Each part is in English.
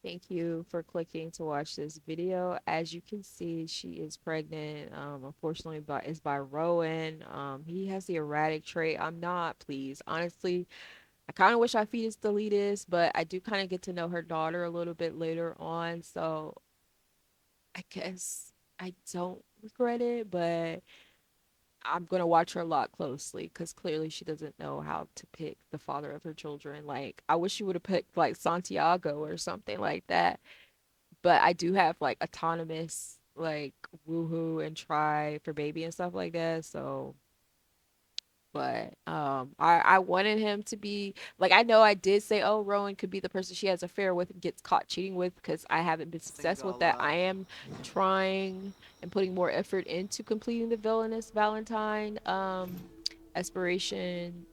Thank you for clicking to watch this video. As you can see, she is pregnant. Unfortunately, is by Rowan. He has the erratic trait. I'm not pleased. Honestly, I kind of wish I fetus deleted, but I do kind of get to know her daughter a little bit later on. So I guess I don't regret it, but I'm gonna watch her a lot closely because clearly she doesn't know how to pick the father of her children. Like I wish she would have picked like Santiago or something like that. But I do have like autonomous like woohoo and try for baby and stuff like that. So but I wanted him to be like I know I did say oh Rowan could be the person she has an affair with and gets caught cheating with because I haven't been successful with that. I am trying and putting more effort into completing the villainous Valentine aspiration.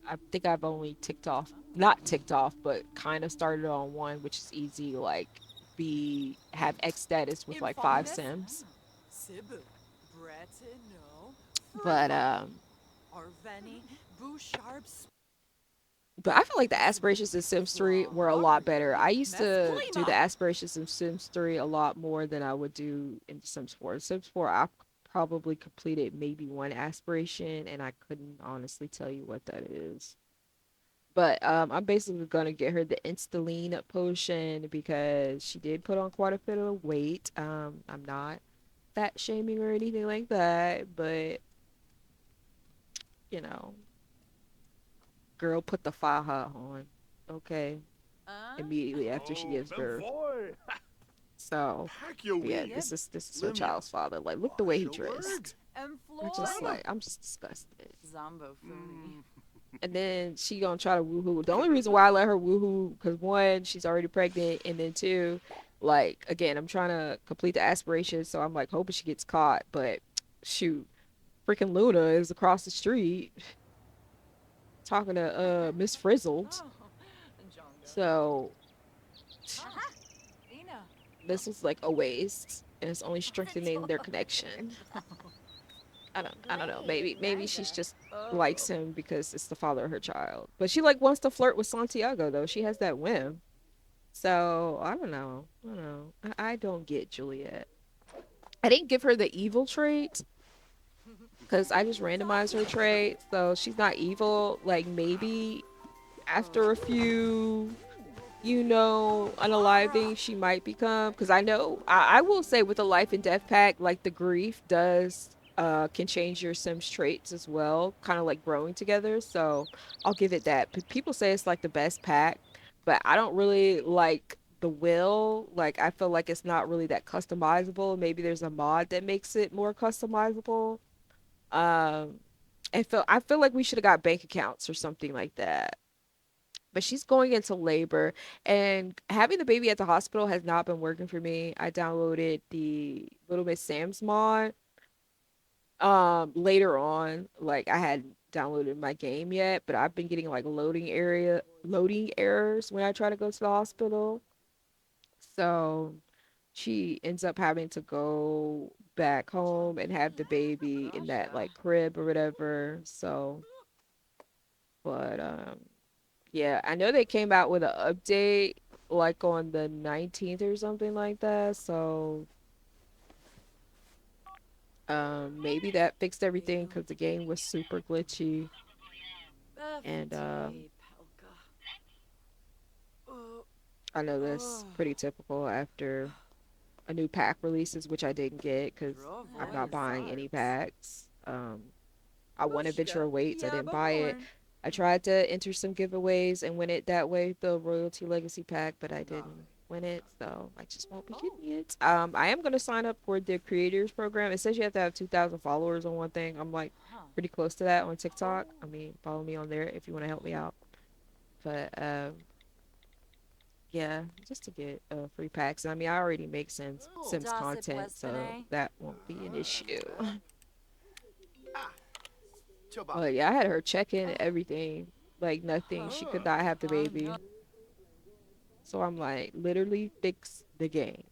I think I've only ticked off, not ticked off, but kind of started on one, which is easy, like be have X status with like five Informness? Sims. Sibu. Bretino. But Friva. Arveni. Boucharbs. I feel like the Sibu. aspirations in Sims 3 were a lot better. Flahari. I used to do the Mesclima. aspirations in Sims 3 a lot more than I would do in Sims 4. Sims 4, I probably completed maybe one aspiration, and I couldn't honestly tell you what that is. But I'm basically gonna get her the Instaline potion because she did put on quite a bit of weight. I'm not fat shaming or anything like that, but you know, girl put the faja on. Okay, Huh? immediately after she Oh, gives birth. Belfoy! So Pack your yeah, Yep. weed. this is her Limia. child's father. Like, look the way he Wash your word. dressed. And I just Floyd. Lama. like I'm just disgusted. Zombo Fumi. Mm. And then she gonna try to woohoo. The only reason why I let her woohoo, because one, she's already pregnant, and then two, like again, I'm trying to complete the aspiration, so I'm like hoping she gets caught. But shoot, freaking Luna is across the street talking to Miss Frizzled. Oh, Jonga. So Aha. Ina. this is like a waste, and it's only strengthening their connection. I don't know. Great. Maybe she's Raga. just likes Oh. him because it's the father of her child. But she like wants to flirt with Santiago though. She has that whim. So I don't know. I don't know. I don't get Juliet. I didn't give her the evil trait because I just randomized her trait. So she's not evil. Like maybe after a few, unaliving, she might become. Because I know I will say with the life and death pack, like the grief does can change your Sims traits as well, kind of like growing together. So I'll give it that. People say it's like the best pack, but I don't really like the will. Like I feel like it's not really that customizable. Maybe there's a mod that makes it more customizable. Um, I feel like we should have got bank accounts or something like that. But she's going into labor, and having the baby at the hospital has not been working for me. I downloaded the Little Miss Sam's mod later on. Like I hadn't downloaded my game yet, but I've been getting like loading errors when I try to go to the hospital. So she ends up having to go back home and have the baby in that Rasha. like crib or whatever. So but yeah, I know they came out with an update like on the 19th or something like that. So maybe that fixed everything Ew. because the game was super glitchy. And FT. Pelka. Oh. I know that's Oh. pretty typical after a new pack releases, which I didn't get because I'm Drovoy not buying any Zards. packs. I want Adventure Rushka. Awaits. I didn't buy it. Yababorn. I tried to enter some giveaways and win it that way, the Royalty Legacy pack, but I didn't win it, so I just won't be Oh. getting it. I am gonna sign up for the creators program. It says you have to have 2,000 followers on one thing. I'm like Huh. pretty close to that on TikTok. I mean, follow me on there if you want to help me out. But yeah, just to get free packs. I mean, I already make Sims Dossip content, so Westbene. that won't be an issue. Ah, Choba. But yeah, I had her check in and everything. Like nothing. She could Oh. not have the Oh no. baby. So I'm like, literally fix the game.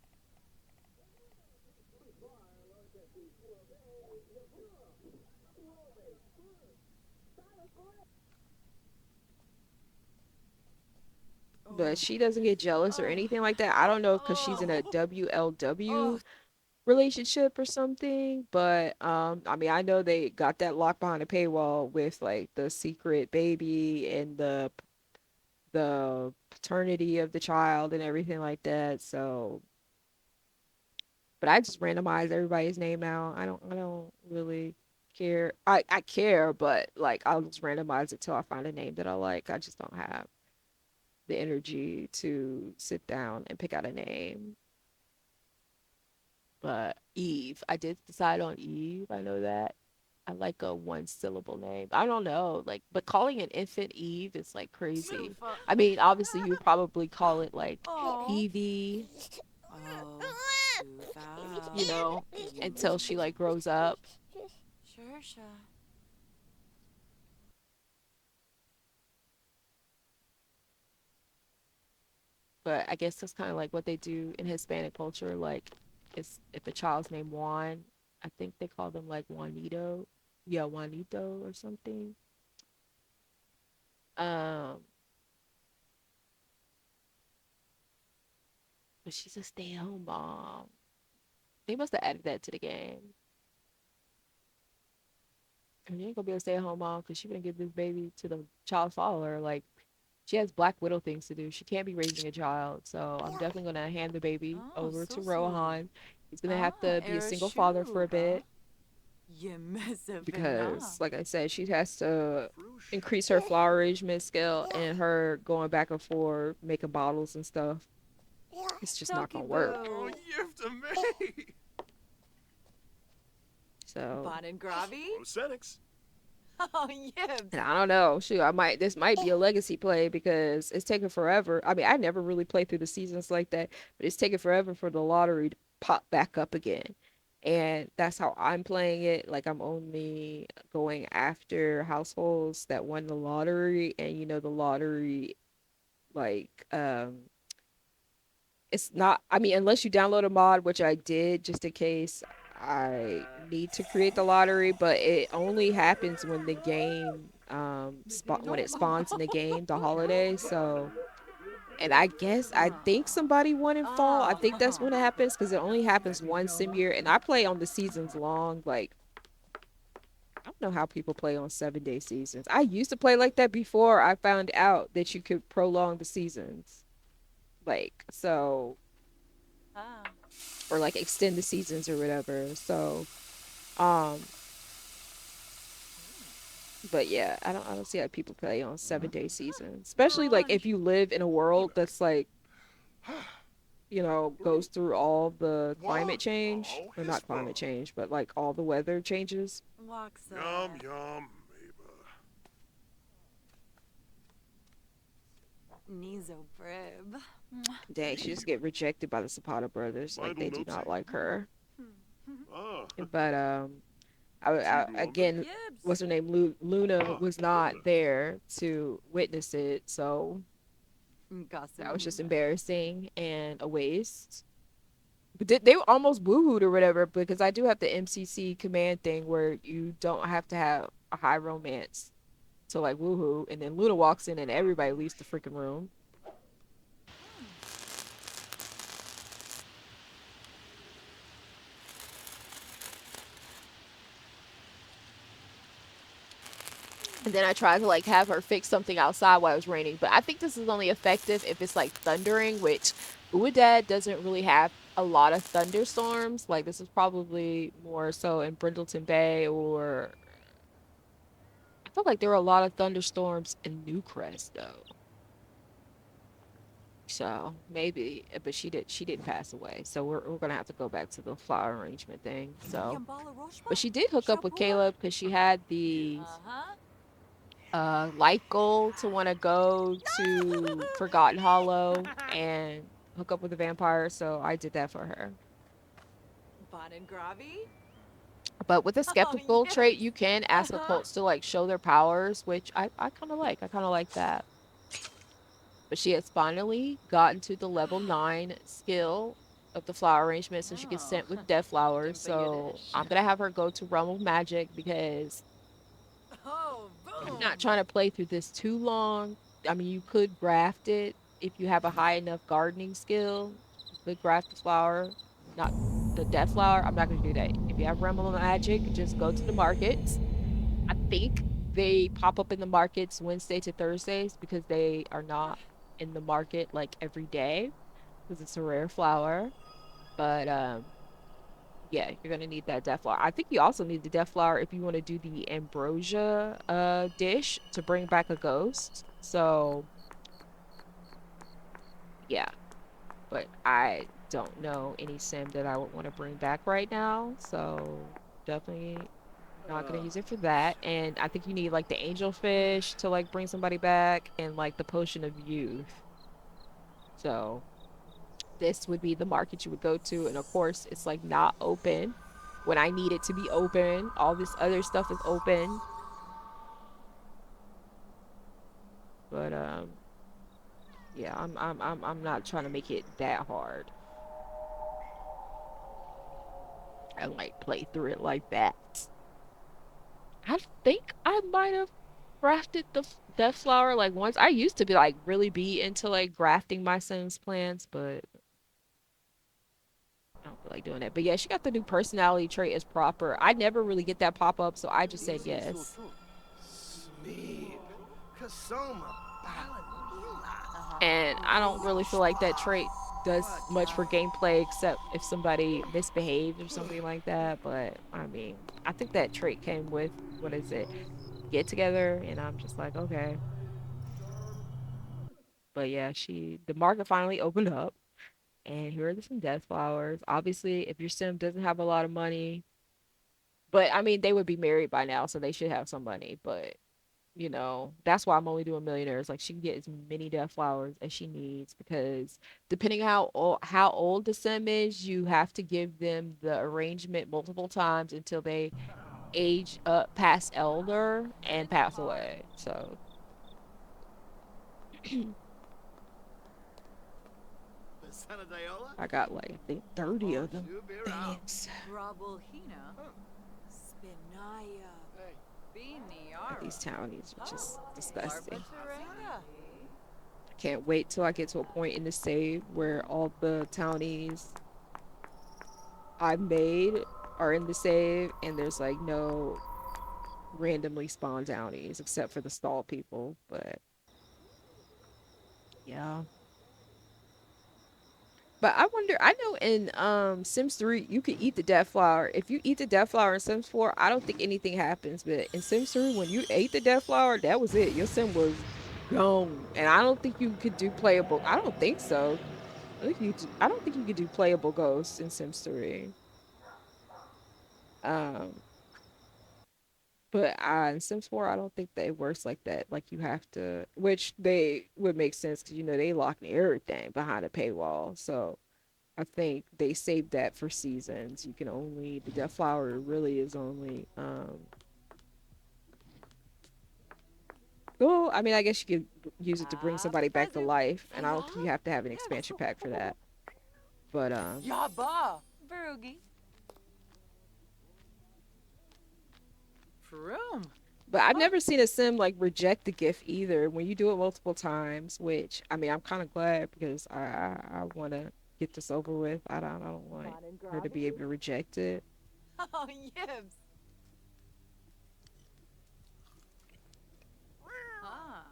but she doesn't get jealous or Oh. anything like that. I don't know because she's in a Oh. Oh. WLW relationship or something, but I mean, I know they got that locked behind a paywall with like the secret baby and the paternity of the child and everything like that. So, but I just randomize everybody's name now. I don't really care. I care, but like I'll just randomize it till I find a name that I like. I just don't have the energy to sit down and pick out a name. But Eve, I did decide on Eve. I know that. I like a one syllable name. I don't know, like, but calling an infant Eve is like crazy. Sufa. I mean, obviously, you would probably call it like Oh. Evie, Oh. you Sufa. know, until she You. like grows up. Sure, sure. But I guess that's kind of like what they do in Hispanic culture. Like, it's if a child's named Juan, I think they call them like Juanito, yeah, Juanito or something. Um, but she's a stay-at-home mom. They must have added that to the game. And you ain't gonna be a stay-at-home mom because she gonna give this baby to the child follower. Like, she has Black Widow things to do. She can't be raising a child. So I'm definitely gonna hand the baby Oh, over to Susu. Rohan. He's gonna have Ah, to be a era single father for a shuba. bit Yemesavena. because, like I said, she has to Frush. increase her flower arrangement skill and her going back and forth making bottles and stuff. It's just not Toki gonna work. Oh, boo. yift of me. So, Bon and Gravi. Rosenix. Oh, yibs. and I don't know. Shoot, I might this might be a legacy play because it's taking forever. I mean, I never really played through the seasons like that, but it's taking forever for the lottery to pop back up again. And that's how I'm playing it. Like I'm only going after households that won the lottery and the lottery like it's not I mean unless you download a mod, which I did just in case I need to create the lottery, but it only happens when the game spot when it spawns in the game the holiday. So and I think somebody won in fall. I Oh. think that's when it happens because it only happens one sim year and I play on the seasons long. Like I don't know how people play on 7 day seasons. I used to play like that before I found out that you could prolong the seasons. Like so Ah. or like extend the seasons or whatever. So, um, but yeah, I don't see how people play on 7 day seasons, especially like Oh. if you live in a world Hudak. that's like goes through all the Wah. climate change Oh, or not climate hispo. change, but like all the weather changes. Yum, Waxa. yum, Maba. Nizo Brib. Dang, she just Eve. get rejected by the Zapata brothers. Like Vidal they do not Nopesy. like her. Ah. But I Chiduamba. again, Yibs. what's her name? Luna Ah. was Hula. not there to witness it, so that was just Gasu. embarrassing and a waste. But they almost woohooed or whatever because I do have the MCC command thing where you don't have to have a high romance to like woohoo, and then Luna walks in and everybody leaves the freaking room. And then I tried to like have her fix something outside while it was raining, but I think this is only effective if it's like thundering, which Uadad doesn't really have a lot of thunderstorms. Like this is probably more so in Brindleton Bay or I felt like there were a lot of thunderstorms in Newcrest though. So maybe, but she didn't pass away. So we're gonna have to go back to the flower arrangement thing. So, Yambala Roshba. but she did hook up with Shapua. Caleb because she had the Uh huh. life goal to want to go to Forgotten Hollow and hook up with the vampire. So I did that for her. Bon and Gravi. But with a Oh, skeptical trait, yibs. you can Uh ask huh. occults to like show their powers, which I kind of like. I kind of like that. But she has finally gotten to the level 9 skill of the flower arrangement, so she can Oh. scent with death flowers. Jumpa So Yiddish. I'm gonna have her go to Realm of Magic because Oh, I'm not boom. trying to play through this too long. I mean, you could graft it if you have a high enough gardening skill, you could graft the flower, not the death flower. I'm not going to do that. If you have Realm of Magic, just go to the markets. I think they pop up in the markets Wednesday to Thursdays because they are not in the market like every day because it's a rare flower. But yeah, you're gonna need that death flower. I think you also need the death flower if you want to do the ambrosia dish to bring back a ghost. So yeah, but I don't know any sim that I would want to bring back right now. So definitely not gonna use it for that. And I think you need like the angelfish to like bring somebody back and like the potion of youth. So this would be the market you would go to. And of course, it's like not open when I need it to be open. All this other stuff is open. But yeah, I'm not trying to make it that hard. I like play through it like that. I think I might have grafted the death flower like once. I used to be like really be into like grafting my son's plants, but I don't feel like doing that. But yeah, she got the new personality trait as proper. I never really get that pop up, so I just said Easy to yes. Smeeb. Kasoma. Balanila. Uh-huh. And I don't really feel like that trait does much for Wada. gameplay except if somebody misbehaves or something like that. But I mean, I think that trait came with what is it? Get together, and I'm just like, okay. But yeah, the market finally opened up, and here are some death flowers. Obviously, if your sim doesn't have a lot of money, but I mean, they would be married by now, so they should have some money. But that's why I'm only doing millionaires. Like she can get as many death flowers as she needs because depending how old the sim is, you have to give them the arrangement multiple times until they age up past elder and pass Inventory. away. So Sanadayola? I got like I think 30 Oh, of them Shubira. things. Grabulhina. Spinaya. Hey. God, Biniara. these townies are just disgusting. Larbataranga. I can't wait till I get to a point in the save where all the townies I've made are in the save and there's like no randomly spawn townies except for the stall people. But yeah. But I wonder, I know in Sims 3 you can eat the death flower. If you eat the death flower in Sims 4, I don't think anything happens. But in Sims 3, when you ate the death flower, that was it. Your sim was gone. And I don't think you could do playable. I don't think so. I don't think you could do playable ghosts in Sims 3. Um, but in Sims 4, I don't think that it works like that. Like you have to, which they would make sense because they lock everything behind a paywall. So I think they saved that for seasons. You can only the Death Flower really is only well, I mean I guess you could use it to bring somebody back to Bazu. life, and I don't Fala. think you have to have an Yes. expansion pack for that. But Yaba. Verugi. Froom. I've never seen a sim like reject the gift either when you do it multiple times, which I mean I'm kind of glad because I want to get this over with. I don't want Bon and her to Grabby. be able to reject it. Oh, yibs. Ah.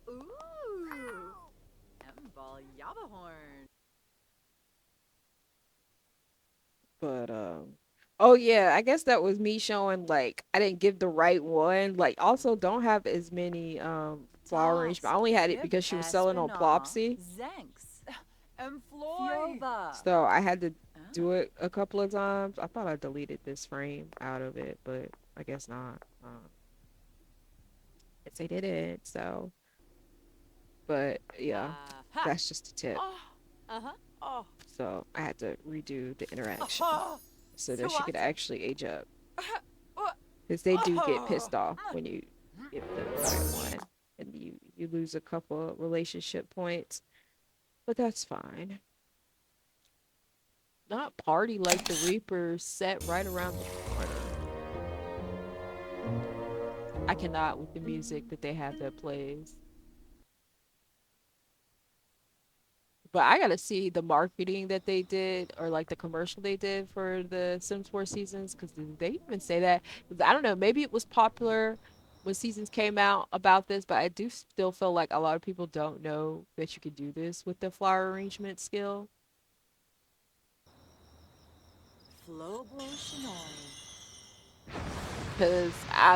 Ooh. Emball Yabahorn. But oh yeah, I guess that was me showing like I didn't give the right one. Like also don't have as many flower arrangement. I Tosk. only had it Yib because she was selling on Espina. Plopsy. Zanks. Employ. Fiova. So I had to do Ah. it a couple of times. I thought I deleted this frame out of it, but I guess not. Guess they did it. So but yeah, Ha. that's just a tip. Oh. Uh-huh. Oh. So I had to redo the interaction Oh. so that she could Swat. actually age up. Oh. Because they do get Oh. pissed off when you give them the right one and you lose a couple of relationship points, but that's fine. Not party like the Reaper set right around the corner. I cannot with the music that they have that plays. But I gotta see the marketing that they did or like the commercial they did for the Sims 4 seasons because did they even say that? 'Cause I don't know. Maybe it was popular when seasons came out about this, but I do still feel like a lot of people don't know that you could do this with the flower arrangement skill. Flobo Shinoi. Because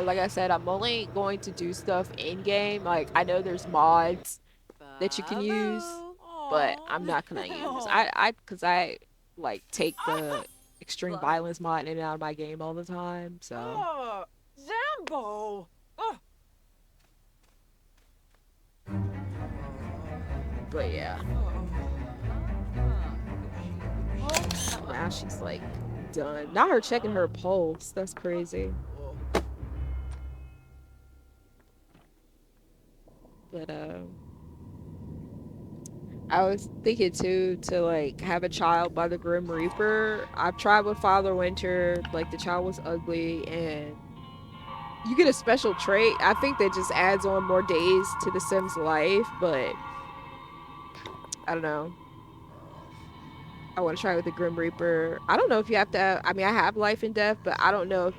like I said, I'm only going to do stuff in game. Like I know there's mods that you can use, Babu. but Aw. I'm not gonna use. Aw. Because I like take the extreme Blood. violence mod in and out of my game all the time. So, Oh, Zambo. Oh. but yeah, Oh. now she's like done. Not her checking her pulse. That's crazy. But I was thinking too to like have a child by the Grim Reaper. I've tried with Father Winter, like the child was ugly and you get a special trait. I think that just adds on more days to the Sims life, but I don't know. I want to try with the Grim Reaper. I don't know if you have to I mean I have life and death, but I don't know if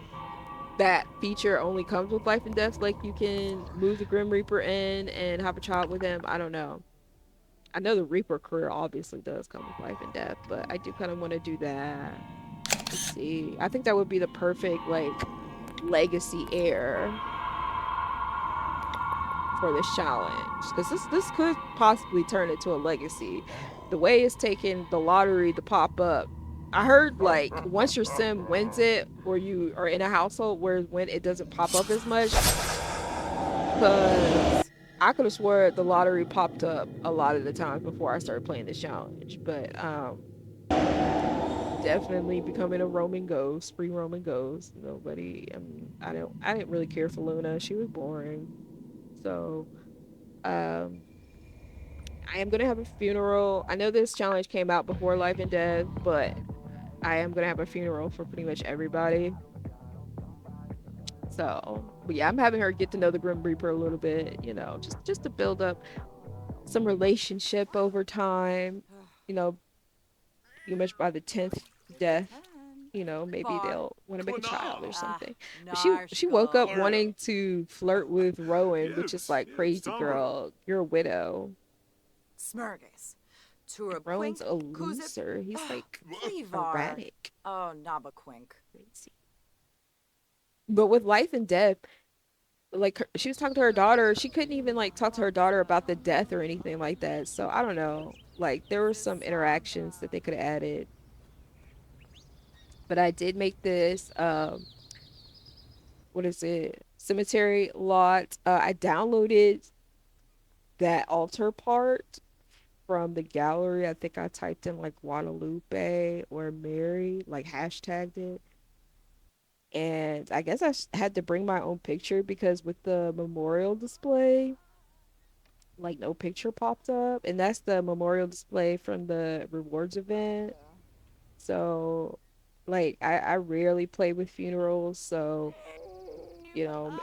that feature only comes with life and death like you can move the Grim Reaper in and have a child with him. I don't know. I know the Reaper career obviously does come with life and death, but I do kind of want to do that. Let's see. I think that would be the perfect like legacy heir for this challenge because this could possibly turn into a legacy. The way it's taking the lottery to pop up, I heard like once your sim wins it, or you are in a household where when it doesn't pop up as much, because I could have swore the lottery popped up a lot of the times before I started playing this challenge. But definitely becoming a Roman ghost, free Roman ghost. Nobody, I mean, I didn't really care for Luna. She was boring. So, um, I am gonna have a funeral. I know this challenge came out before Life and Death, but I am gonna have a funeral for pretty much everybody. So, but yeah, I'm having her get to know the Grim Reaper a little bit, just to build up some relationship over time. You know, pretty much by the 10th death, maybe Bar. they'll want to make a child or Ah, something. But she woke up Narshko. wanting to flirt with Rowan, which is like crazy, girl. You're a widow. Smurgus. And Turaquink. Rowan's a Kuzip. loser. He's like Cleavar. erratic. Oh, Nabaquink. Crazy. But with life and death, like she was talking to her daughter, she couldn't even like talk to her daughter about the death or anything like that. So I don't know. Like there were some interactions that they could have added. But I did make this what is it? Cemetery lot. I downloaded that altar part from the gallery. I think I typed in like Guadalupe or Mary, like hashtagged it. And I guess had to bring my own picture because with the memorial display, like no picture popped up. And that's the memorial display from the rewards event. So like I rarely play with funerals, so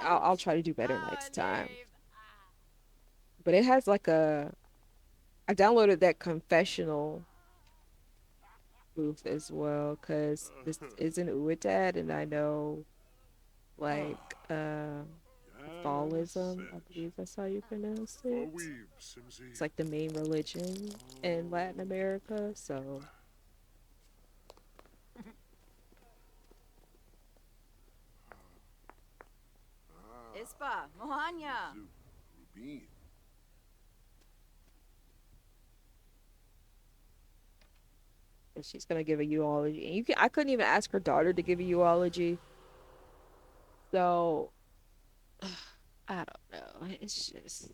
I'll try to do better next time. But it has like I downloaded that confessional booth as well because this is an Uidad and I know like Catholicism, I believe that's how you pronounce it. It's like the main religion in Latin America, so Ispa. Mohanya. and she's gonna give a eulogy. And I couldn't even ask her daughter to give a eulogy. So I don't know. It's just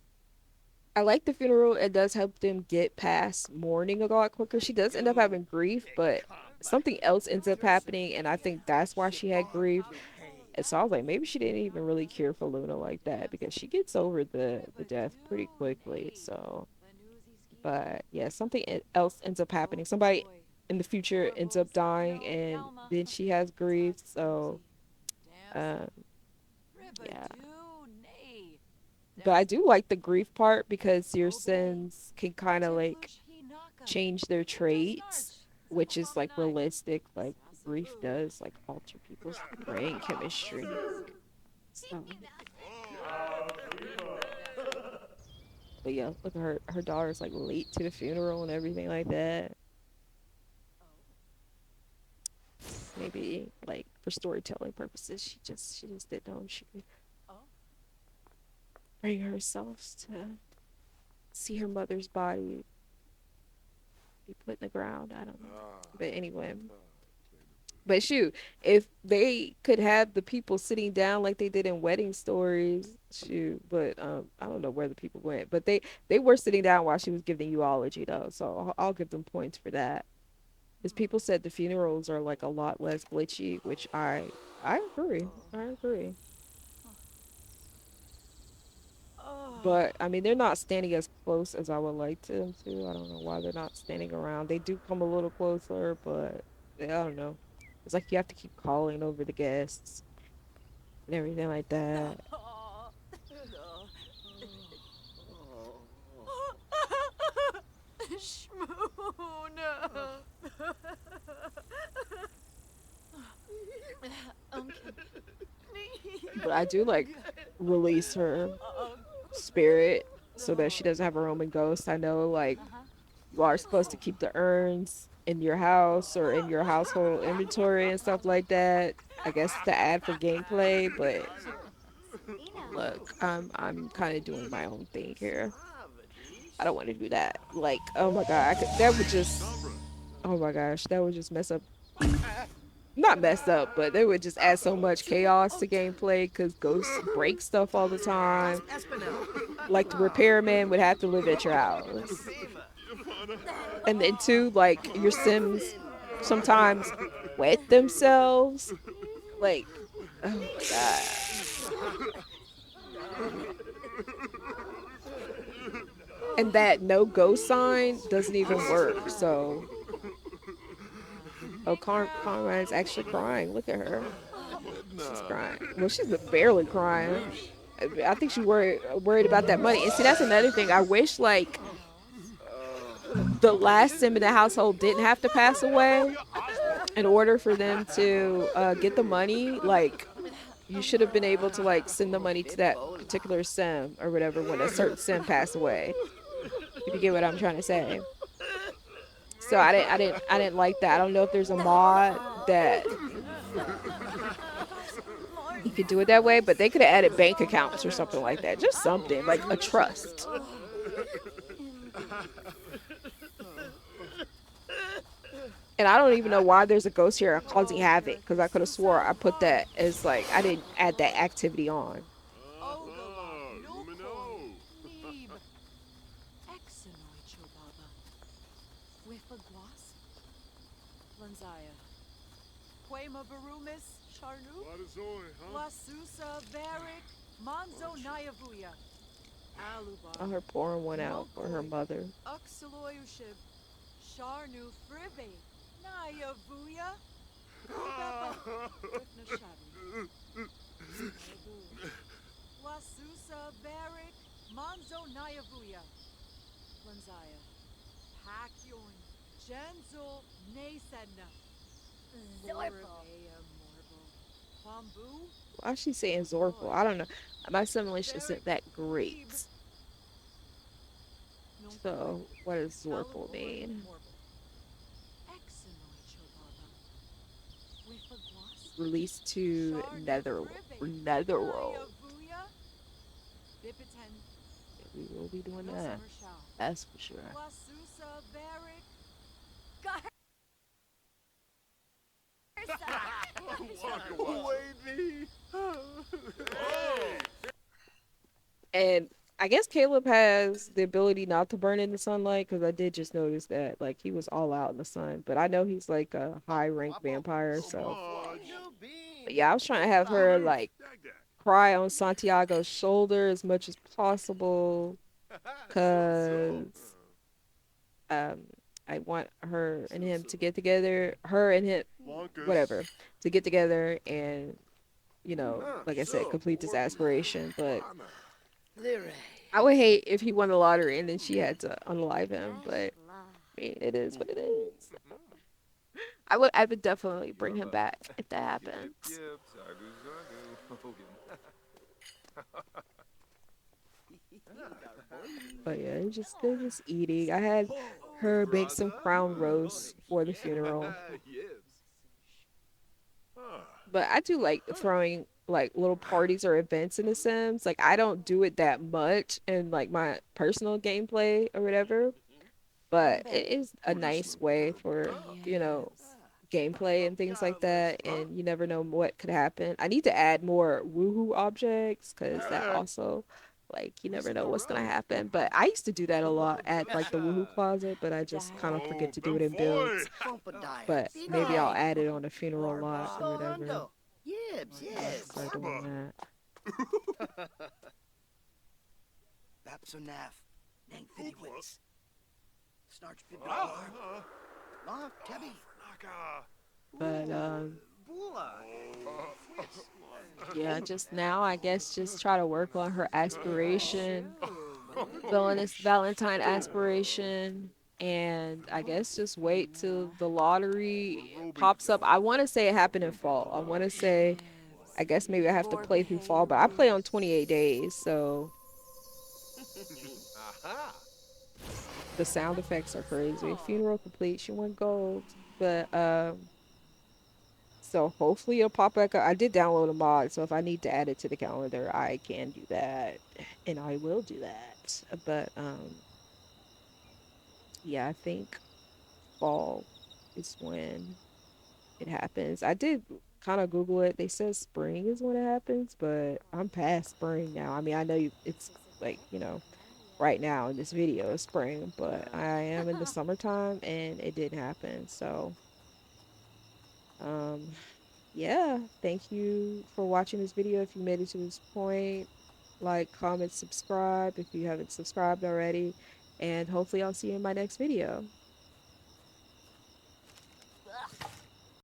I like the funeral. It does help them get past mourning a lot quicker. She does end up having grief, but something else ends up happening, and I think that's why she had grief. And so I was like, maybe she didn't even really care for Luna like that because she gets over the death pretty quickly. So, but yeah, something else ends up happening. Somebody in the future ends up dying, and then she has grief. So, um, yeah. But I do like the grief part because your sins can kind of like change their traits, which is like realistic, like grief does, like alter people's brain chemistry. So, but yeah, look at her daughter's like late to the funeral and everything like that. Maybe like for storytelling purposes, she just didn't know she could bring herself to see her mother's body be put in the ground. I don't know. But anyway, but shoot, if they could have the people sitting down like they did in Wedding Stories, shoot. But I don't know where the people went, but they were sitting down while she was giving eulogy though, so I'll give them points for that. Because people said the funerals are like a lot less glitchy, which I agree. I agree. But I mean, they're not standing as close as I would like them to. I don't know why they're not standing around. They do come a little closer, but I don't know. It's like you have to keep calling over the guests and everything like that. Schmoon. But I do like release her spirit so that she doesn't have her own ghost. I know like you are supposed to keep the urns in your house or in your household inventory and stuff like that. I guess to add for gameplay, but look, I'm kind of doing my own thing here. I don't want to do that. Like, oh my god, that would just, oh my gosh, that would just mess up. Not mess up, but they would just add so much chaos to gameplay because ghosts break stuff all the time. Like the repairman would have to live at your house, and then too, like your Sims sometimes wet themselves. Like, oh my god. And that no go sign doesn't even work. So, oh, Conrad's actually crying. Look at her. She's crying. Well, she's barely crying. I think she's worried about that money. And see, that's another thing. I wish like the last sim in the household didn't have to pass away in order for them to get the money. Like, you should have been able to like send the money to that particular sim or whatever when a certain sim passed away. If you get what I'm trying to say. So I didn't like that. I don't know if there's a mod that you could do it that way, but they could have added bank accounts or something like that. Just something like a trust. And I don't even know why there's a ghost here causing havoc because I could have swore I put that as like I didn't add that activity on. Quema Barumis, Charnu, Lasusa, Varik, Monzo Nayavuya, Oh, Alubar, her pouring one out for her mother. Uxaloyushib, Charnu Fribe, Nayavuya, Ubeba, Rifnashabi, Lasusa, Varik, Monzo Nayavuya, Lanzaya, Pakyon, Genzo, Nasenna, Why is she saying Zorful? I don't know. My simulation isn't that great. So, what does Zorful mean? Released to Netherworld. We will be doing that. That's for sure. And I guess Caleb has the ability not to burn in the sunlight because I did just notice that like he was all out in the sun. But I know he's like a high rank vampire, so but yeah, I was trying to have her like cry on Santiago's shoulder as much as possible because um I want her and him to get together, her and him, whatever, to get together and like I said, complete this aspiration. But I would hate if he won the lottery and then she had to unalive him. But mean, it is what it is. Mhm. I would definitely bring him back if that Yip, happens. yip, zagu, zagu. Hogan. But yeah, they're just eating. I had her bake some Brother? crown Oh, roast for the funeral. yeah, Yips. Ah, But I do like throwing like little parties or events in The Sims. Like I don't do it that much in like my personal gameplay or whatever, but it is a nice way for, oh, gameplay and things like regardless, that, huh? and you never know what could happen. I need to add more woohoo objects because that Uh, also, like, you never know Mr. what's gonna Rowe. happen. But I used to do that a lot at Good like the woohoo shot. closet, but I just kind of Oh, forget to do it in Benfoy. builds. But maybe I'll Ah, add it on the funeral lot or whatever. I'll have to start doing Barba. that. Hoopla. Ah, Naka. But Bula. yeah, just now I guess just try to work on her aspiration, villainous Valentine aspiration, and I guess just wait till the lottery pops up. I want to say it happened in fall. I want to say, I guess maybe I have to play through fall, but I play on 28 days, so Aha. the sound effects are crazy. Funeral complete. She went gold, but so hopefully it'll pop back up. I did download a mod, so if I need to add it to the calendar, I can do that, and I will do that. But yeah, I think fall is when it happens. I did kind of Google it. They said spring is when it happens, but I'm past spring now. I mean, I know it's like, right now in this video is spring, but I am in the summertime and it didn't happen. So, um, yeah, thank you for watching this video. If you made it to this point, like, comment, subscribe if you haven't subscribed already, and hopefully I'll see you in my next video.